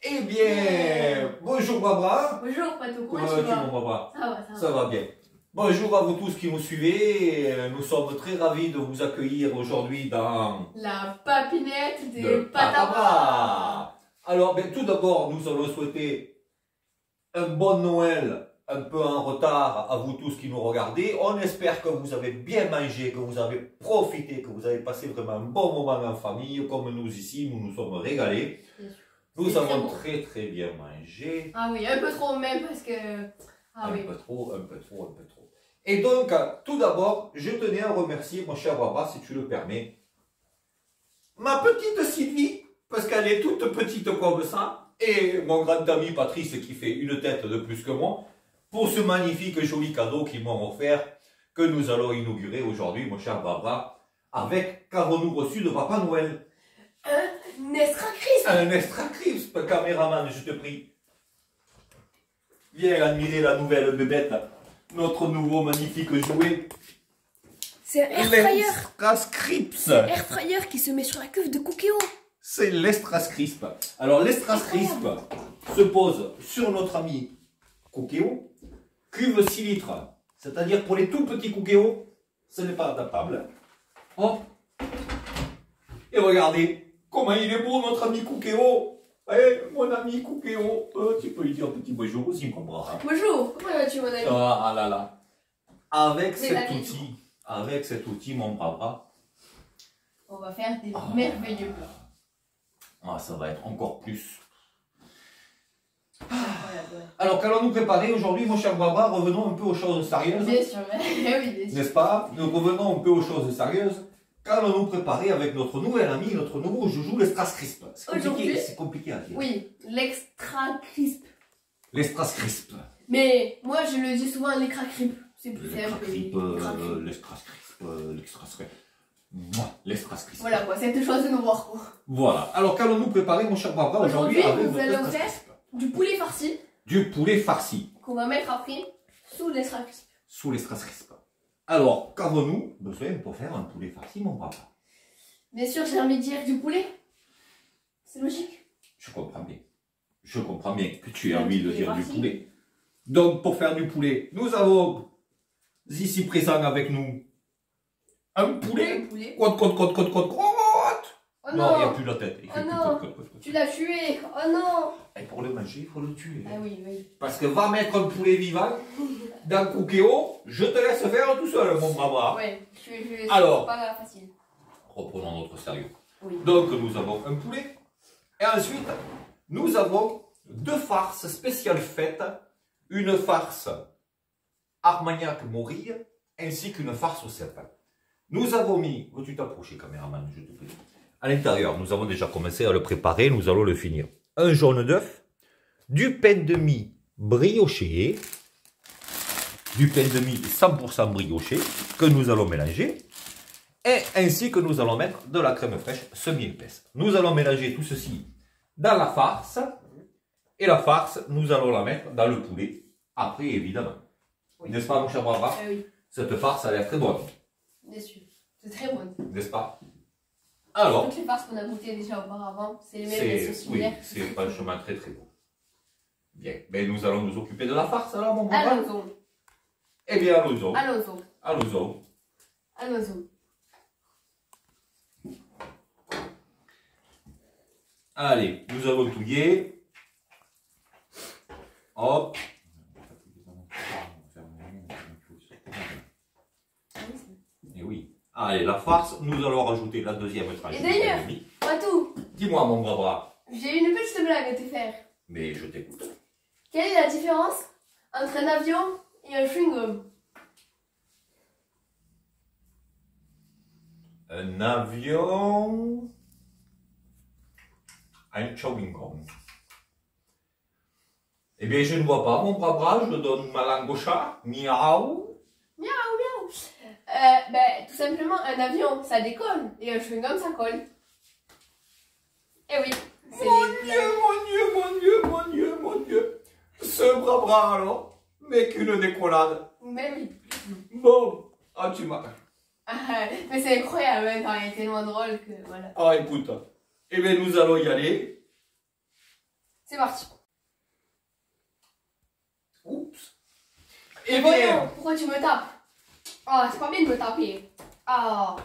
Eh bien, bonjour Barbara. Bonjour Pato, comment Comment tu vas-tu vas? mon Barbara? Ça va. Ça va bien. Bonjour à vous tous qui nous suivez. Nous sommes très ravis de vous accueillir aujourd'hui dans La papinette des le Patabras. Patabras. Alors, tout d'abord, nous allons souhaiter un bon Noël un peu en retard à vous tous qui nous regardez. On espère que vous avez bien mangé, que vous avez profité, que vous avez passé vraiment un bon moment en famille. Comme nous ici, nous nous sommes régalés. Nous avons très bien mangé. Ah oui, un peu trop même parce que... Ah un oui. peu trop. Et donc, tout d'abord, je tenais à remercier mon cher Barbara, si tu le permets, ma petite Sylvie, parce qu'elle est toute petite comme ça, et mon grand ami Patrice, qui fait une tête de plus que moi, pour ce magnifique joli cadeau qu'ils m'ont offert, que nous allons inaugurer aujourd'hui, mon cher Barbara, avec qu'avons-nous reçu de Papa Noël? Un extra crisp. Un extra crisp, caméraman, je te prie. Viens admirer la nouvelle bébête, notre nouveau magnifique jouet. C'est un air fryer. L'extra crisp. Air fryer qui se met sur la cuve de Cookéo. C'est l'extra crisp. Alors l'extra crisp se pose sur notre ami Cookéo, cuve 6 litres. C'est-à-dire pour les tout petits Cookéo, ce n'est pas adaptable. Hop. Et regardez comment il est beau notre ami Cookéo. Eh, mon ami Cookéo, tu peux lui dire un petit bonjour aussi, mon bras. Bonjour, comment vas-tu mon ami? Ah là là. Avec cet outil, mon bras. On va faire des merveilleux plats. Ah, ça va être encore plus. Voilà. Alors, qu'allons-nous préparer aujourd'hui, mon cher Barbara? Revenons un peu aux choses sérieuses. Bien sûr, oui, bien sûr. N'est-ce pas? Nous revenons un peu aux choses sérieuses. Qu'allons-nous préparer avec notre nouvel ami, notre nouveau joujou, l'extra crisp? C'est compliqué à dire. Oui, l'extra crisp. L'extra crisp. Mais moi je le dis souvent l'extra crisp. C'est plus simple. L'extra crisp. L'extra crisp. Voilà quoi, c'est une chose de nous voir quoi. Voilà. Alors, qu'allons-nous préparer, mon cher Barbara, aujourd'hui avec nous notre allons extra faire crisp? du poulet farci. Du poulet farci. Qu'on va mettre après sous l'extra crisp. Sous l'extra crisp. Alors, qu'avons-nous besoin pour faire un poulet farci, mon Barbara? Bien sûr, j'ai envie de dire du poulet. C'est logique. Je comprends bien. Je comprends bien que tu aies envie de dire du poulet. Donc, pour faire du poulet, nous avons ici présent avec nous un poulet. Côte. Oh Non, il n'y a non, plus la tête. Il fait Oh plus non. côte. tu l'as tué. Oh non. Et pour le manger, il faut le tuer. Ah oui. Parce que va mettre un poulet vivant dans Cookéo, je te laisse faire tout seul, mon Barbara. Ouais, Alors, c'est pas facile. reprenons notre sérieux. Oui. Donc, nous avons un poulet. Et ensuite, nous avons deux farces spéciales faites. Une farce Armagnac-Morille, ainsi qu'une farce au sapin. Nous avons mis, veux-tu t'approcher, caméraman, je te prie. À l'intérieur, nous avons déjà commencé à le préparer, nous allons le finir. Un jaune d'œuf, du pain de mie brioché, du pain de mie 100% brioché, que nous allons mélanger, et ainsi que nous allons mettre de la crème fraîche semi-épaisse. Nous allons mélanger tout ceci dans la farce, et la farce, nous allons la mettre dans le poulet, après évidemment. Oui. N'est-ce pas, mon cher Barbara? Oui. Cette farce a l'air très bonne. Bien sûr, c'est très bon. N'est-ce pas? Alors, toutes les farces qu'on a goûtées déjà auparavant, c'est les mêmes, elles sont similaires. Oui, c'est franchement très bon. Bien, mais nous allons nous occuper de la farce alors, mon Barbara? Allons-y. Eh bien, allons-y. Allons-y. Allez, nous avons touillé. Hop. Et oui. Allez, la farce, nous allons rajouter la deuxième tranche. Et d'ailleurs, Patou, dis-moi, mon Barbara. j'ai une petite blague à te faire. Mais je t'écoute. Quelle est la différence entre un avion et un chewing-gum? Un avion. Un chewing-gum. Eh bien, je ne vois pas, mon Barbara. Je donne ma langue au chat. Miaou. Tout simplement, un avion, ça décolle, et un chewing-gum, ça colle. Eh oui. Mon Dieu. Ce Barbara, alors, mais qu'une décollade. Mais oui. Bon, tu m'as... Mais c'est incroyable, hein, quand il est tellement drôle que voilà. Ah, écoute. Eh bien, nous allons y aller. C'est parti. Oups. Et voyons, pourquoi tu me tapes? Ah, c'est pas bien de me taper. Ah,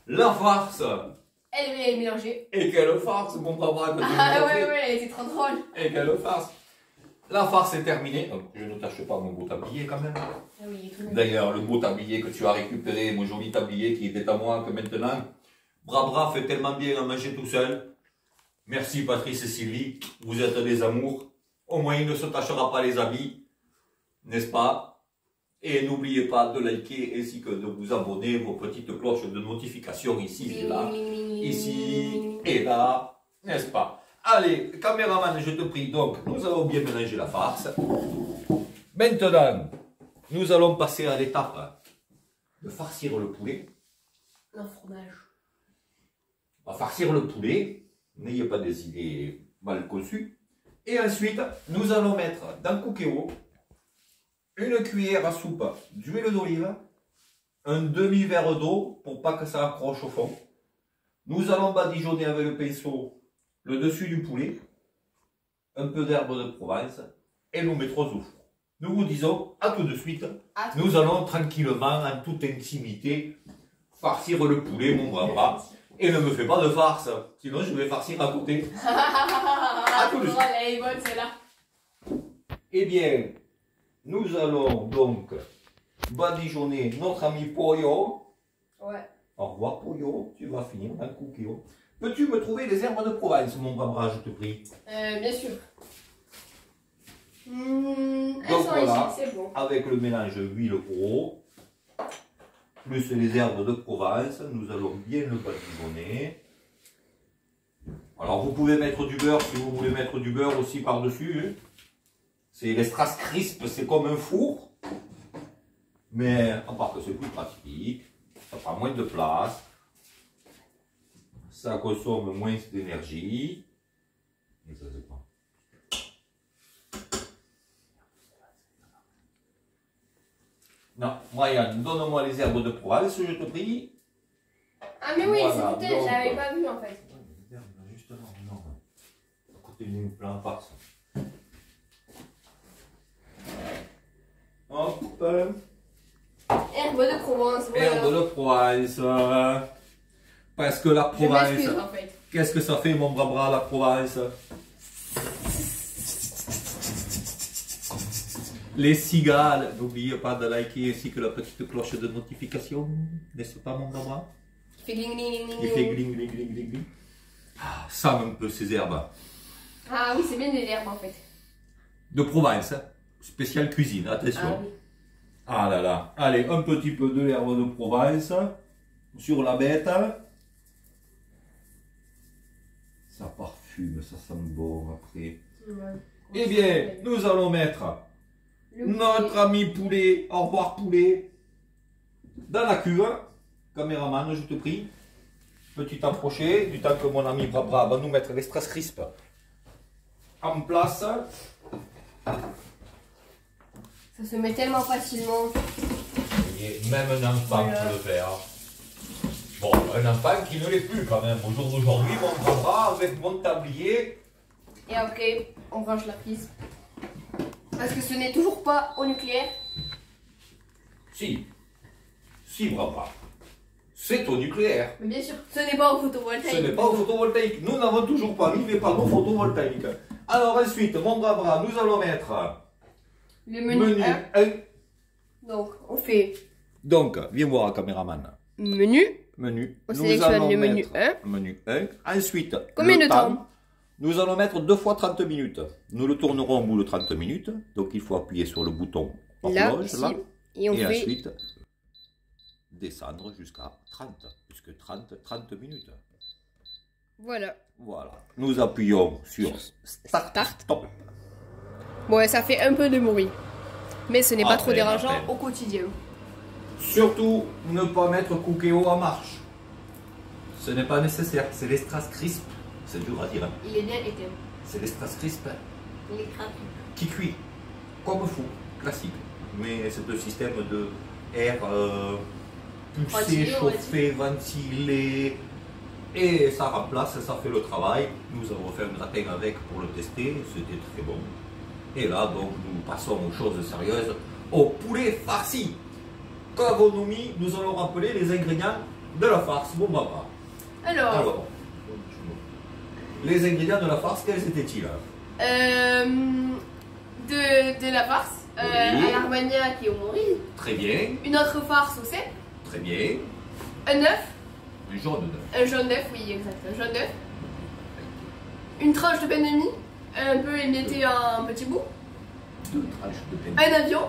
La farce. elle est mélangée. Et quelle farce, mon papa. Ah ouais, elle était trop drôle. Et quelle farce. La farce est terminée. Donc, je ne tâche pas mon beau tablier quand même. Ah oui, tout le monde. D'ailleurs, le beau tablier que tu as récupéré, mon joli tablier qui était à moi, que maintenant, Bra fait tellement bien à manger tout seul. Merci Patrice et Sylvie, vous êtes des amours. Au moins, il ne se tâchera pas les habits, n'est-ce pas? Et n'oubliez pas de liker ainsi que de vous abonner, vos petites cloches de notification ici et là, ici et là, n'est-ce pas? Allez, caméraman, je te prie. Donc, nous allons bien mélanger la farce. Maintenant, nous allons passer à l'étape de farcir le poulet. Un fromage. On va farcir le poulet. N'ayez pas des idées mal conçues. Et ensuite, nous allons mettre dans le cookéo une cuillère à soupe d'huile d'olive, un demi-verre d'eau pour pas que ça accroche au fond. Nous allons badigeonner avec le pinceau le dessus du poulet, un peu d'herbe de Provence et nous mettrons au four. Nous vous disons à tout de suite. Nous allons tranquillement, en toute intimité, farcir le poulet, mon bras. Et ne me fais pas de farce, sinon je vais farcir à côté. À tout de suite. Elle est bonne celle-là. Eh bien, nous allons donc badigeonner notre ami Pollo. Ouais. Au revoir Pollo, tu vas finir dans le cookéo. Peux-tu me trouver les herbes de Provence, mon bras, je te prie? Bien sûr. Donc voilà, c'est bon. avec le mélange huile eau, plus les herbes de Provence, nous allons bien le badigeonner. Alors vous pouvez mettre du beurre si vous voulez mettre du beurre aussi par-dessus. C'est les strass crisp, c'est comme un four. Mais à part que c'est plus pratique, ça prend moins de place, ça consomme moins d'énergie. Et ça c'est pas. Non, Brian, donne-moi les herbes de Provence, je te prie. Ah mais oui, Voilà, c'est peut-être, donc. j'avais pas vu en fait. Justement, non. À côté d'une plante farce. Hop. Herbe de Provence, voilà. Herbe de Provence. Parce que la Je m'excuse Provence. en fait. Qu'est-ce que ça fait, mon bras, la Provence? Les cigales. N'oubliez pas de liker ainsi que la petite cloche de notification. N'est-ce pas, mon bras? Il fait gling gling gling Il fait gling. gling, gling, gling, gling, gling. Ah, ça un peu ces herbes. Ah oui, c'est bien des herbes en fait. De Provence. Spécial cuisine, attention. Ah oui. Ah là là. Allez, un petit peu de l'herbe de Provence sur la bête. Ça parfume, ça sent bon après. Ouais. Eh bien, nous allons mettre notre ami poulet, au revoir poulet, dans la cuve. Caméraman, je te prie. Petit approché, du temps que mon ami Brabra va nous mettre les strass crisp en place. Ça se met tellement facilement. Et même un enfant peut le faire. Bon, un enfant qui ne l'est plus quand même. Au jour d'aujourd'hui, mon Brabra avec mon tablier. Et après, on range la prise. Parce que ce n'est toujours pas au nucléaire. Si. Si, Brabra. C'est au nucléaire. Mais bien sûr, ce n'est pas au Ce photovoltaïque. n'est pas au photovoltaïque. Nous n'avons toujours pas mis les panneaux photovoltaïques. Alors ensuite, mon Brabra, nous allons mettre Le menu 1. 1. Donc, on fait Donc, viens voir, caméraman. menu. Menu. On Nous sélectionne allons le menu mettre Menu 1. Ensuite, Combien le de temps? Nous allons mettre 2 fois 30 minutes. Nous le tournerons au bout de 30 minutes. Donc, il faut appuyer sur le bouton Là, horloge, ici. là. Et on Et fait. ensuite, descendre jusqu'à 30. Puisque 30 minutes. Voilà. Voilà. Nous appuyons sur Start. Stop. Ouais, ça fait un peu de bruit. Mais ce n'est pas Ah, trop mais dérangeant rappel. au quotidien. Surtout, ne pas mettre Cookéo en marche. Ce n'est pas nécessaire. C'est les strass crisp. C'est dur à dire. Hein. Il est bien éteint. C'est les strass crisp Il est gratuit. qui cuit. Comme fou. Classique. Mais c'est le système de air pulsé, Ventilé, on va chauffé, ventilé. Et ça remplace, ça fait le travail. Nous avons fait un gratin avec pour le tester, c'était très bon. Et là, donc, nous passons aux choses sérieuses, au poulet farci. Qu'avons-nous mis? Nous allons rappeler les ingrédients de la farce. Bon, papa. Alors, les ingrédients de la farce, quels étaient-ils? De la farce, Oui. à l'armagnac et au morille. Très bien, Une autre farce au cèpe. très bien. Un œuf. Un jaune d'œuf. Un jaune d'œuf, oui, exact. Un jaune d'œuf. Une tranche de pain de mie, un peu émietté en petits bouts. 2 tranches de pain. Un avion.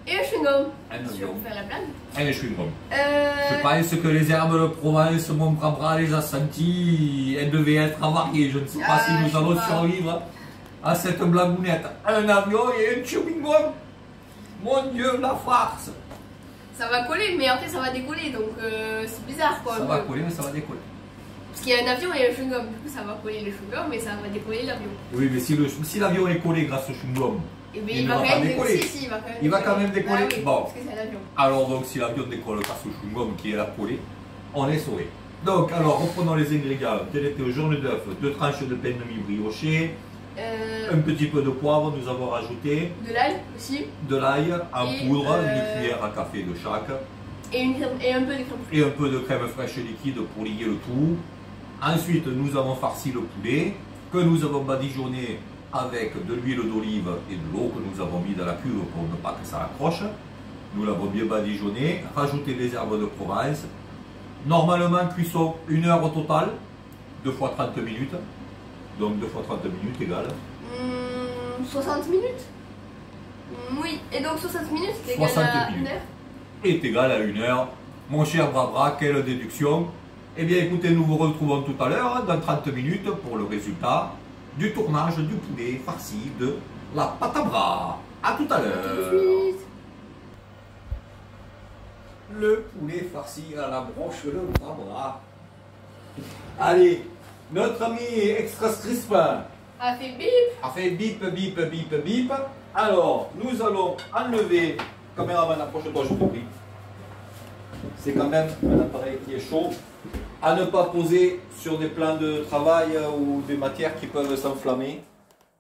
Et un chewing-gum. Un Si avion. on fait la blague. Et un chewing-gum. Euh, Je pense que les herbes de Provence, mon bras les a senties, elles devaient être avariées. Je ne sais pas si je nous sais allons pas. survivre à cette blagounette. Un avion et un chewing-gum. Mon Dieu, la farce. Ça va coller, mais après ça va décoller, donc c'est bizarre quoi. Ça un va peu. coller, mais ça va décoller. Parce qu'il y a un avion et un chewing-gum, du coup ça va coller le chewing-gum, mais ça va décoller l'avion. Oui, mais si l'avion est collé grâce au chewing-gum, Et bien Il il ne va va quand pas même décoller. décoller. Si, il va quand même Il va quand même décoller. Ah oui, Bon. parce que c'est un avion. alors donc si l'avion décolle grâce au chewing-gum qui est là collé, on est sauvé. Donc alors reprenons les ingrédients. Tel était au jaune d'œuf, 2 tranches de pain de mie brioché, un petit peu de poivre, nous avons rajouté De l'ail aussi. de l'ail en Et, poudre, une cuillère à café de chaque, Et, et un peu de crème fraîche. et un peu de crème fraîche liquide pour lier le tout. Ensuite, nous avons farci le poulet, que nous avons badigeonné avec de l'huile d'olive et de l'eau que nous avons mis dans la cuve pour ne pas que ça accroche. Nous l'avons bien badigeonné, rajouté les herbes de Provence. Normalement, cuisson 1 heure au total, 2 fois 30 minutes. Donc 2 fois 30 minutes égale 60 minutes. Oui, et donc 60 minutes, c'est égal 60 à minutes. 1 heure. est égal à 1 heure. Mon cher Brabra, quelle déduction! Eh bien écoutez, nous vous retrouvons tout à l'heure, dans 30 minutes, pour le résultat du tournage du poulet farci de la pâte à bras. A tout à Tout de l'heure. suite. Le poulet farci à la broche de Brabra. Allez, notre ami Extra Crisp A fait bip. a fait bip, bip, bip, bip. Alors, nous allons enlever. Caméraman, approche-toi, je te prie. C'est quand même un appareil qui est chaud. À ne pas poser sur des plans de travail ou des matières qui peuvent s'enflammer.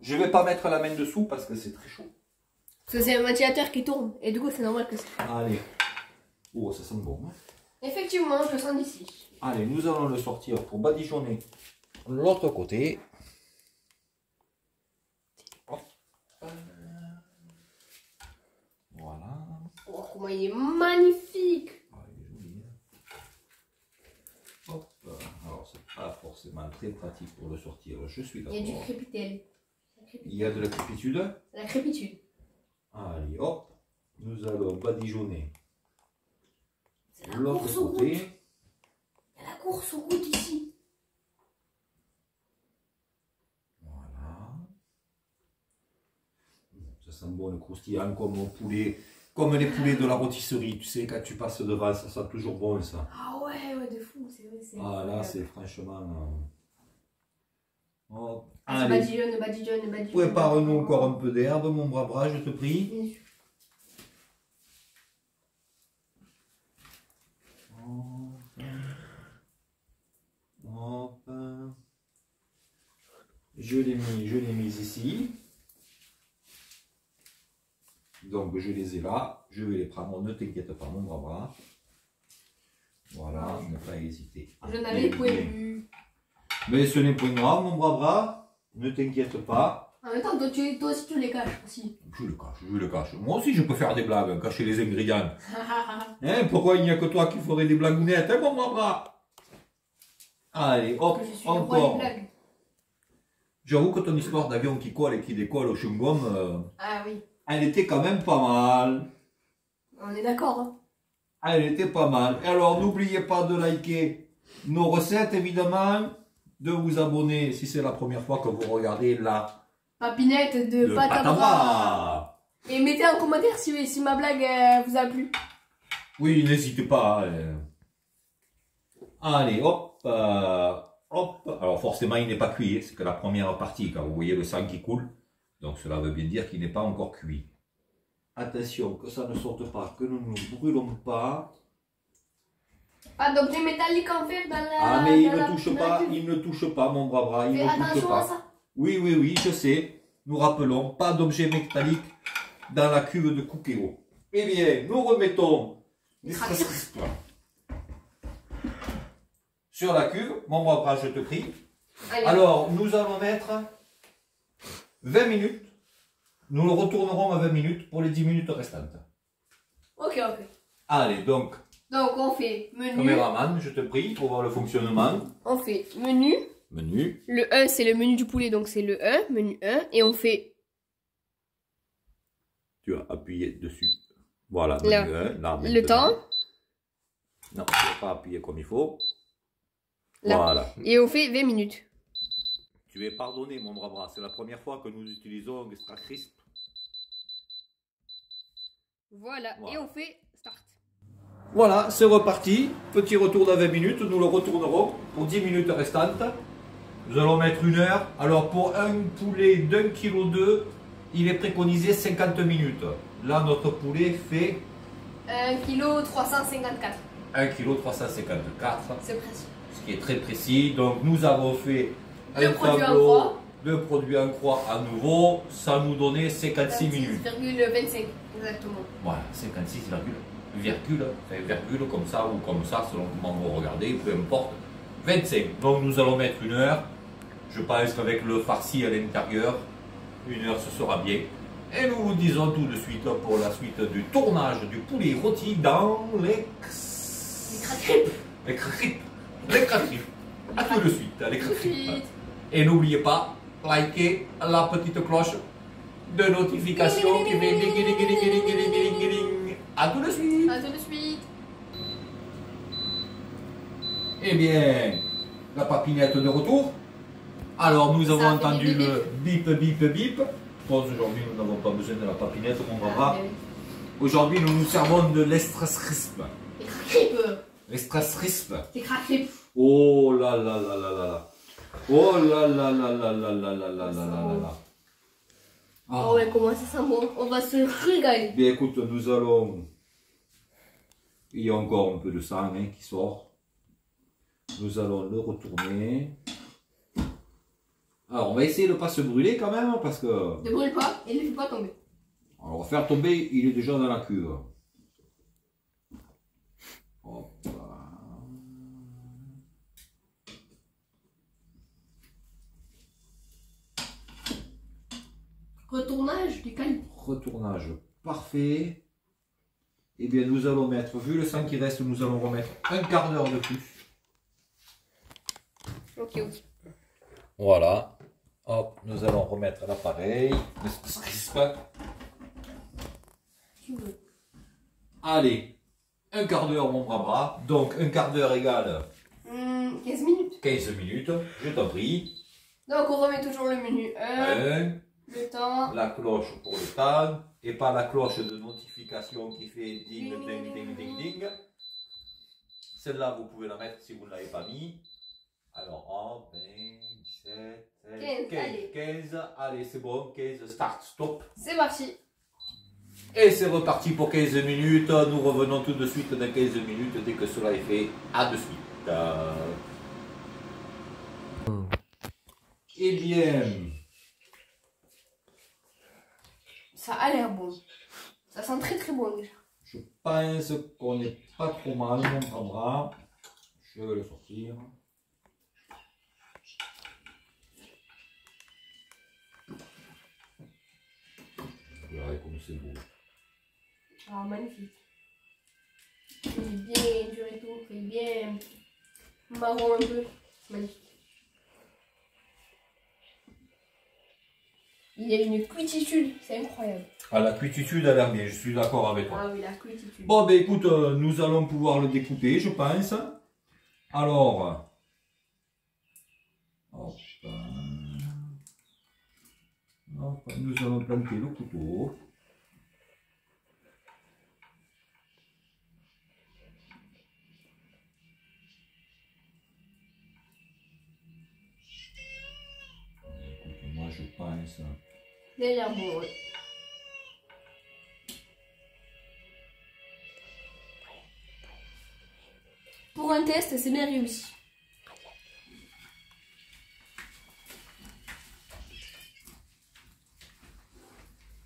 Je ne vais pas mettre la main dessous parce que c'est très chaud. Parce que c'est un ventilateur qui tourne, et du coup c'est normal que c'est. Allez. Oh, ça sent bon. Hein. Effectivement, je le sens d'ici. Allez, nous allons le sortir pour badigeonner l'autre côté. Hop. Voilà. Oh, comment il est magnifique! Ah, il est joli. Hop. Alors, c'est pas forcément très pratique pour le sortir. Je suis d'accord. Il y a du crépitel. Il y a de la crépitude. La crépitude. Allez, hop. Nous allons badigeonner C'est la l'autre course au gouttes. côté. Il y a la course aux gouttes ici. Voilà. Ça sent bon le croustillant comme au poulet. Comme les poulets de la rôtisserie, tu sais, quand tu passes devant, ça sent toujours bon ça. Ah ouais, ouais, de fou, c'est vrai. Ah là, c'est franchement. Hop. Ah, Allez, badigeonne, badigeonne, badigeonne. prépare-nous encore un peu d'herbe, mon brave bras, je te prie. Bien sûr. Hop. Je l'ai mis ici. Donc je les ai là. Je vais les prendre. Ne t'inquiète pas, mon brave bras. Voilà, ne pas hésiter. Je n'avais point vu. Mais ce n'est point grave, mon brave bras. Ne t'inquiète pas. En même temps, toi aussi tu les caches aussi. Je le cache. Moi aussi, je peux faire des blagues, cacher les ingrédients. Hein, pourquoi il n'y a que toi qui ferais des blagounettes, hein, mon brave bras? Allez, hop, Que je suis le roi des encore. blagues. J'avoue que ton histoire d'avion qui colle et qui décolle au chewing-gum, Ah oui, elle était quand même pas mal. on est d'accord. Hein. Elle était pas mal. Et alors, n'oubliez pas de liker nos recettes, évidemment, de vous abonner si c'est la première fois que vous regardez la Papinette de le pâte à bras. bras. Et mettez en commentaire si ma blague vous a plu. Oui, n'hésitez pas. Allez, hop, hop. Alors forcément, il n'est pas cuit. Hein. C'est que la première partie, car vous voyez le sang qui coule. Donc cela veut bien dire qu'il n'est pas encore cuit. Attention, que ça ne saute pas, que nous ne nous brûlons pas. Pas d'objet métallique en fer dans la. Ah, mais il dans ne la- touche dans la pas, cuve. il ne touche pas, mon brave, il Fais ne touche attention à pas. ça. Oui, oui, oui, je sais. Nous rappelons, pas d'objet métallique dans la cuve de Cookéo. Eh bien, nous remettons sur la cuve. Mon brave, je te prie. Allez. Alors, nous allons mettre 20 minutes. Nous le retournerons à 20 minutes pour les 10 minutes restantes. Ok. Allez, donc, Donc on fait menu. caméraman, je te prie, pour voir le fonctionnement. On fait menu. Menu. Le 1 c'est le menu du poulet, donc c'est le 1, menu 1. Et on fait Tu as appuyé dessus. Voilà, Là. menu 1. Là, le maintenant. temps. Non, tu n'as pas appuyé comme il faut. Là. Voilà. Et on fait 20 minutes. Tu es pardonné, mon brave. C'est la première fois que nous utilisons Extra Crisp. Voilà. Voilà. Et on fait start. Voilà, c'est reparti. Petit retour dans 20 minutes. Nous le retournerons pour 10 minutes restantes. Nous allons mettre 1 heure. Alors, pour un poulet d'1,2 kg, il est préconisé 50 minutes. Là, notre poulet fait 1 kg 354. 1,354 kg. C'est précis. Ce qui est très précis. Donc, nous avons fait Le produit en tableau croix. de produit en croix à nouveau. Ça nous donnait 56 minutes. 26,25 exactement. Voilà, 56, virgule, comme ça ou comme ça, selon comment vous regardez, peu importe. 25. Donc nous allons mettre 1 heure. Je pense qu'avec le farci à l'intérieur, 1 heure ce sera bien. Et nous vous disons tout de suite pour la suite du tournage du poulet rôti dans les craquettes. les craquettes. Les craquettes. À tout de suite, les Tout de craquettes. suite. Et n'oubliez pas, likez la petite cloche de notification qui fait ding, ding, ding, ding, ding, ding, ding, ding, ding. À tout de suite. À tout de suite. Eh bien, la papinette de retour. Alors, nous avons Ça fait entendu des le bip, bip, bip. Je pense aujourd'hui, nous n'avons pas besoin de la papinette, mon brava. Aujourd'hui, nous nous servons de l'extra crisp. Les craquettes. L'extra crisp. Les craquettes. Oh là là là là là là. Oh là là là là là là là là là là là. Ah. Oh ouais, comment ça sent bon. On va se régaler. Bien écoute, nous allons... Il y a encore un peu de sang hein, qui sort. Nous allons le retourner. Alors, on va essayer de ne pas se brûler quand même, parce que... Ne brûle pas et ne le fais pas tomber. Alors, faire tomber, il est déjà dans la cuve. Hop là. Retournage du calibre. Retournage parfait. Eh bien, nous allons mettre, vu le sang qui reste, nous allons remettre un quart d'heure de plus. Ok. Voilà. Hop, nous allons remettre l'appareil. Allez, un quart d'heure, mon bras. Donc, un quart d'heure égale 15 minutes. 15 minutes. Je t'en prie. Donc on remet toujours le menu 1, 1, le temps. la cloche pour le temps. Et pas la cloche de notification qui fait ding, ding, ding, ding, ding. Celle-là, vous pouvez la mettre si vous ne l'avez pas mis. Alors, 1, 20, 17, 16, 15, allez. 15. Allez, c'est bon. 15, start, stop. C'est parti. Et c'est reparti pour 15 minutes. Nous revenons tout de suite dans 15 minutes dès que cela est fait. À de suite. Eh bien, Ça a l'air bon. Ça sent très très bon déjà. je pense qu'on n'est pas trop mal, mon bras. Je vais le sortir. Regardez comme c'est beau. Ah, magnifique. Il est bien dur et tout. Il est bien marron un peu. C'est magnifique. Il y a une cuititude, c'est incroyable. Ah, la cuititude a l'air bien, je suis d'accord avec toi. Ah oui, la cuititude. Bon, ben écoute, nous allons pouvoir le découper, je pense. Alors, hop, hop, nous allons planter le couteau. Écoute, moi je pense... Il a l'air bon, ouais. un test, c'est bien réussi.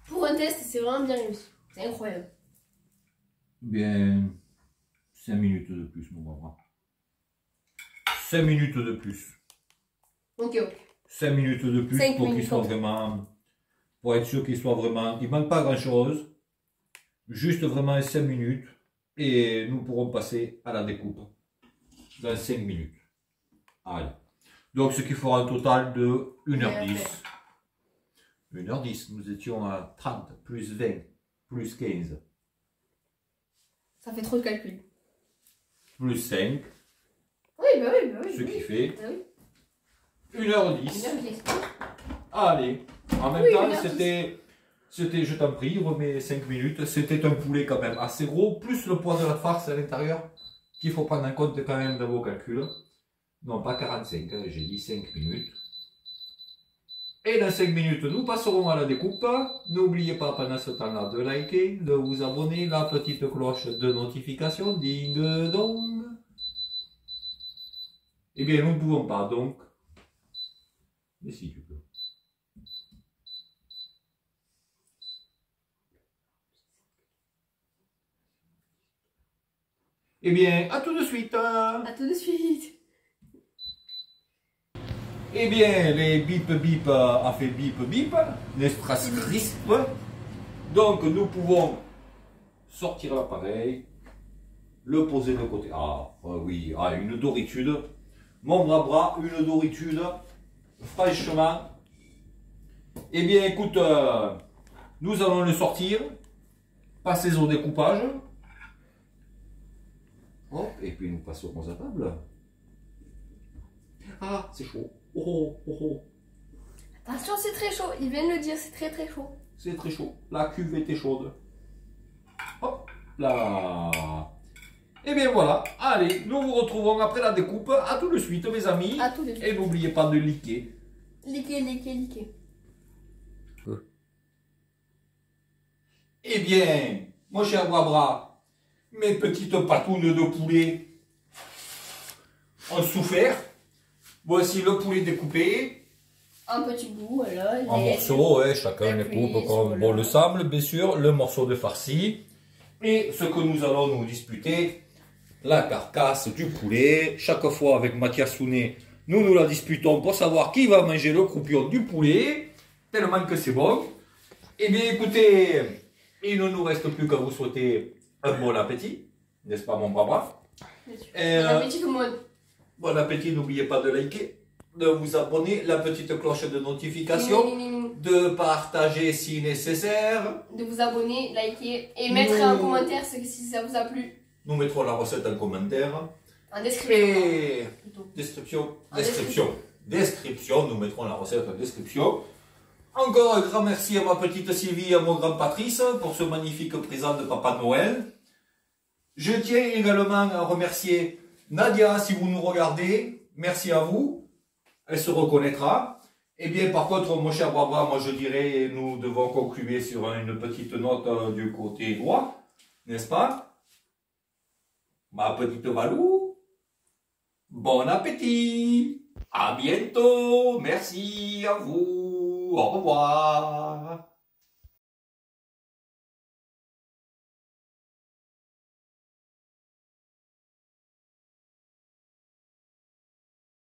Pour un test, c'est vraiment bien réussi. C'est incroyable. Bien, 5 minutes de plus, mon bras. 5 minutes de plus. Ok, ok. 5 minutes de plus 5 pour qu'il minutes, soit ok. vraiment... Pour être sûr qu'il soit vraiment... Il manque pas grand chose. Juste vraiment 5 minutes. Et nous pourrons passer à la découpe. Dans 5 minutes. Allez. Donc ce qui fera un total de 1h10. 1h10. Nous étions à 30, plus 20, plus 15. Ça fait trop de calcul. Plus 5. Oui, bah oui, bah oui. Ce qui fait Bah oui. 1h10. 1h10. Allez. En même Oui, temps, 1h10. c'était, je t'en prie, remets 5 minutes. C'était un poulet quand même assez gros, plus le poids de la farce à l'intérieur, qu'il faut prendre en compte quand même dans vos calculs. Non, pas 45, hein, j'ai dit 5 minutes. Et dans 5 minutes, nous passerons à la découpe. N'oubliez pas pendant ce temps-là de liker, de vous abonner, la petite cloche de notification, ding dong. Eh bien, nous ne pouvons pas, donc. Mais si tu peux. Eh bien, à tout de suite. À tout de suite. Eh bien, les bip bip a fait bip bip, l'estrace crisp. Donc, nous pouvons sortir l'appareil, le poser de côté. Ah, oui, ah, une doritude. Mon bras, une doritude. Franchement. Eh bien, écoute, nous allons le sortir. Passer au découpage. Hop, et puis nous passerons à table. Ah, c'est chaud. Oh, oh, oh. Attention, c'est très chaud. Il vient de le dire, c'est très très chaud. C'est très chaud. La cuve était chaude. Hop là. Et bien voilà. Allez, nous vous retrouvons après la découpe. À tout de suite, mes amis. À tout de suite. Et n'oubliez pas de liker. Liquer, liquer, liquer. Eh bien, mon cher Barbara, mes petites patounes de poulet ont souffert. Voici le poulet découpé. Un petit bout, voilà. En morceaux, ouais, chacun les coupe comme bon le semble, bien sûr, le morceau de farci. Et ce que nous allons nous disputer, la carcasse du poulet. Chaque fois avec Mathias Sounet, nous la disputons pour savoir qui va manger le croupion du poulet, tellement que c'est bon. Eh bien écoutez, il ne nous reste plus qu'à vous souhaiter un bon appétit, n'est-ce pas mon brave? Bon appétit tout le monde. Bon appétit, n'oubliez pas de liker, de vous abonner, la petite cloche de notification, de partager si nécessaire. De vous abonner, liker et mettre un commentaire si ça vous a plu. Nous mettrons la recette en commentaire. En description. Et Plutôt. description, nous mettrons la recette en description. Encore un grand merci à ma petite Sylvie et à mon grand Patrice pour ce magnifique présent de Papa Noël. Je tiens également à remercier Nadia si vous nous regardez. Merci à vous. Elle se reconnaîtra. Eh bien, par contre, mon cher Barbara, moi je dirais, nous devons conclure sur une petite note du côté droit, n'est-ce pas? Ma petite Valou, bon appétit! À bientôt! Merci à vous! Au revoir!